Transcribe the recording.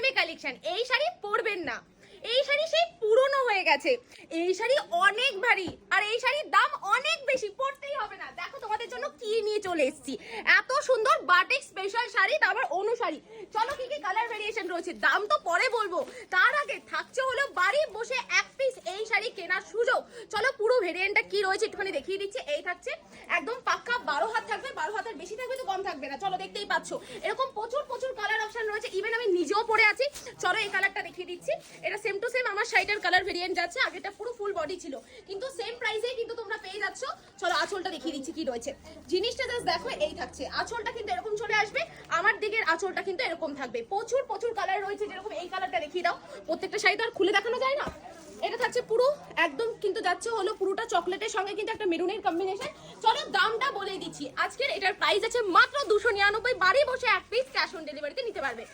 দামে কালেকশন। এই শাড়ি পরবেন না, এই শাড়ি সেই পুরনো হয়ে গেছে, এই শাড়ি অনেক ভারী, আর এই শাড়ির দাম অনেক বেশি, পরতেই হবে না। দেখো তোমাদের জন্য কি নিয়ে চলে এসেছি, এত সুন্দর বাটিক স্পেশাল শাড়ি, তারপর অনু শাড়ি। চলো কি কি কালার ভেরিয়েশন রয়েছে, দাম তো পরে বলবো, তার আগে থাকছে হলো বাড়ি বসে এক পিস এই শাড়ি কেনার সুযোগ। চলো পুরো ভেরিয়েন্টটা কি রয়েছে একটুখানি দেখিয়ে দিচ্ছি। এই থাকছে একদম পাক্কা 12 হাত থাকবে, 12 হাতের বেশি থাকবে তো কম থাকবে না। চলো দেখতেই পাচ্ছ এরকম প্রচুর প্রচুর কালার অপশন রয়েছে, ইভেন আমি নিজেও পরে আছি। চলো এই কালারটা দেখিয়ে দিচ্ছি, এটা সেম টু সেম আমার শাড়িটার কালার ভেরিয়েন্ট যাচ্ছে, আগেটা পুরো ফুল বডি ছিল কিন্তু সেম প্রাইসে কিন্তু তোমরা পেয়ে যাচ্ছ। চলো আঁচলটা দেখিয়ে দিচ্ছি কি রয়েছে, জিনিসটা জাস্ট দেখো। এই থাকছে আঁচলটা কিন্তু এরকম চলে আসবে, আমার দিকের আঁচলটা কিন্তু এরকম থাকবে। প্রচুর প্রচুর কালার রয়েছে, যেরকম এই কালারটা দেখিয়ে দাও, প্রত্যেকটা শাড়ি তো আর খুলে দেখানো যায় না। এটা থাকছে পুরো একদম কিন্তু যাচ্ছে হলো পুরোটা চকলেটের সঙ্গে কিন্তু একটা মেরুনের কম্বিনেশন। চলো দামটা বলে দিচ্ছি, আজকের এটার প্রাইস আছে মাত্র 299, বাড়ি বসে এক পিস ক্যাশ অন ডেলিভারিতে নিতে পারবে।